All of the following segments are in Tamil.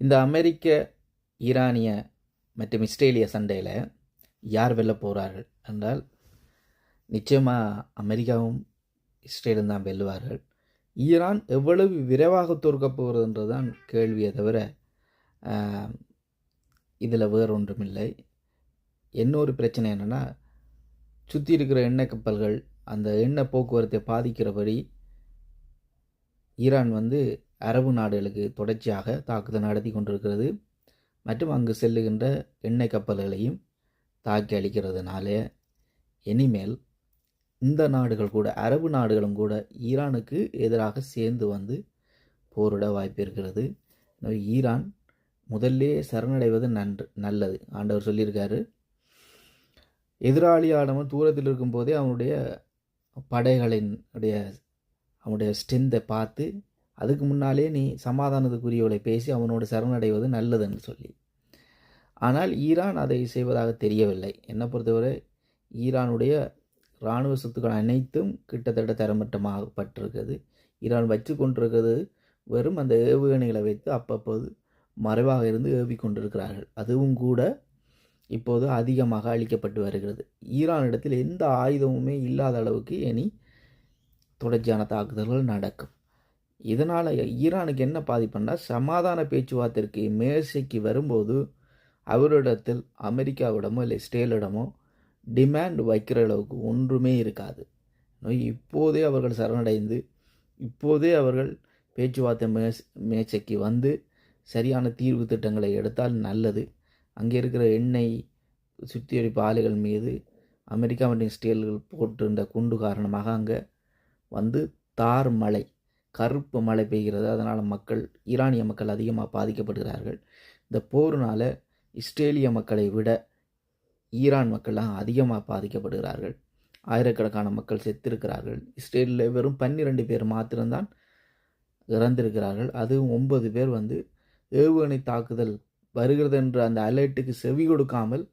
இந்த அமெரிக்க, ஈரானிய மற்றும் இஸ்ரேலிய சண்டையில் யார் வெல்ல போகிறார்கள் என்றால் நிச்சயமாக அமெரிக்காவும் இஸ்ரேலும் தான் வெல்லுவார்கள். ஈரான் எவ்வளவு விரைவாக தோற்கப் போகிறதுன்றது தான் கேள்வியை தவிர இதில் வேறொன்றுமில்லை. இன்னொரு பிரச்சனை என்னென்னா, சுற்றி இருக்கிற எண்ணெய் கப்பல்கள் அந்த எண்ணெய் போக்குவரத்தை பாதிக்கிறபடி ஈரான் அரபு நாடுகளுக்கு தொடர்ச்சியாக தாக்குதல் நடத்தி கொண்டிருக்கிறது. மற்றும் அங்கு செல்லுகின்ற எண்ணெய் கப்பல்களையும் தாக்கி அளிக்கிறதுனால இனிமேல் இந்த நாடுகள் கூட, அரபு நாடுகளும் கூட ஈரானுக்கு எதிராக சேர்ந்து போரிட வாய்ப்பு இருக்கிறது. ஈரான் முதல்லே சரணடைவது நல்லது. ஆண்டவர் சொல்லியிருக்காரு, எதிராளியானவன் தூரத்தில் இருக்கும்போதே அவனுடைய அவனுடைய ஸ்ட்ரென்த்தை பார்த்து அதுக்கு முன்னாலே நீ சமாதானத்துக்குரியவளை பேசி அவனோடு சரணடைவது நல்லதுன்னு சொல்லி. ஆனால் ஈரான் அதை செய்வதாக தெரியவில்லை. என்னை பொறுத்தவரை ஈரானுடைய இராணுவ சொத்துக்கள் அனைத்தும் கிட்டத்தட்ட தரமட்டமாகப்பட்டிருக்கிறது. ஈரான் வச்சு கொண்டிருக்கிறது வெறும் அந்த ஏவுகணைகளை வைத்து அப்பப்போது மறைவாக இருந்து ஏவி கொண்டிருக்கிறார்கள். அதுவும் கூட இப்போது அதிகமாக அளிக்கப்பட்டு வருகிறது. ஈரானிடத்தில் எந்த ஆயுதமுமே இல்லாத அளவுக்கு இனி தொடர்ச்சியான தாக்குதல்கள் நடக்கும். இதனால் ஈரானுக்கு என்ன பாதிப்புன்னா, சமாதான பேச்சுவார்த்தைக்கு மேசைக்கு வரும்போது அவரிடத்தில் அமெரிக்காவிடமோ இல்லை இஸ்ரேலிடமோ டிமாண்ட் வைக்கிற அளவுக்கு ஒன்றுமே இருக்காது. இப்போதே அவர்கள் சரணடைந்து இப்போதே அவர்கள் பேச்சுவார்த்தை மேசைக்கு சரியான தீர்வு திட்டங்களை எடுத்தால் நல்லது. அங்கே இருக்கிற எண்ணெய் சுத்திகரிப்பு ஆலைகள் மீது அமெரிக்கா மற்றும் இஸ்ரேல்கள் போட்டிருந்த குண்டு காரணமாக அங்கே தார் மழை, கருப்பு மழை பெய்கிறது. அதனால் ஈரானிய மக்கள் அதிகமாக பாதிக்கப்படுகிறார்கள். இந்த போரினால் இஸ்ரேலிய மக்களை விட ஈரான் மக்கள்லாம் அதிகமாக பாதிக்கப்படுகிறார்கள். ஆயிரக்கணக்கான மக்கள் செத்திருக்கிறார்கள். இஸ்ரேலில் வெறும் 12 பேர் மாத்திரம்தான் இறந்திருக்கிறார்கள். அதுவும் 9 பேர் ஏவுகணை தாக்குதல் வருகிறது என்ற அந்த அலர்ட்டுக்கு செவி கொடுக்காமல்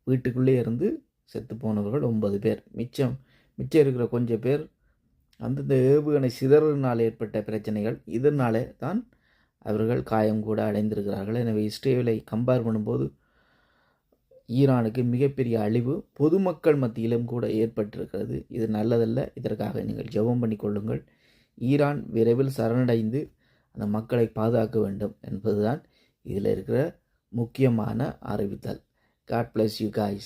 வீட்டுக்குள்ளே இருந்து செத்து போனவர்கள் 9 பேர். மிச்சம் இருக்கிற கொஞ்சம் பேர் இந்த ஏவுகணை சிதறலினால் ஏற்பட்ட பிரச்சனைகள், இதனாலே தான் அவர்கள் காயம் கூட அடைந்திருக்கிறார்கள். எனவே இஸ்ரேலை கம்பேர் பண்ணும்போது ஈரானுக்கு மிகப்பெரிய அழிவு பொதுமக்கள் மத்தியிலும் கூட ஏற்பட்டிருக்கிறது. இது நல்லதல்ல. இதற்காக நீங்கள் ஜெபம் பண்ணி கொள்ளுங்கள். ஈரான் விரைவில் சரணடைந்து அந்த மக்களை பாதுகாக்க வேண்டும் என்பதுதான் இதில் இருக்கிற முக்கியமான அறிவித்தல். God bless you guys.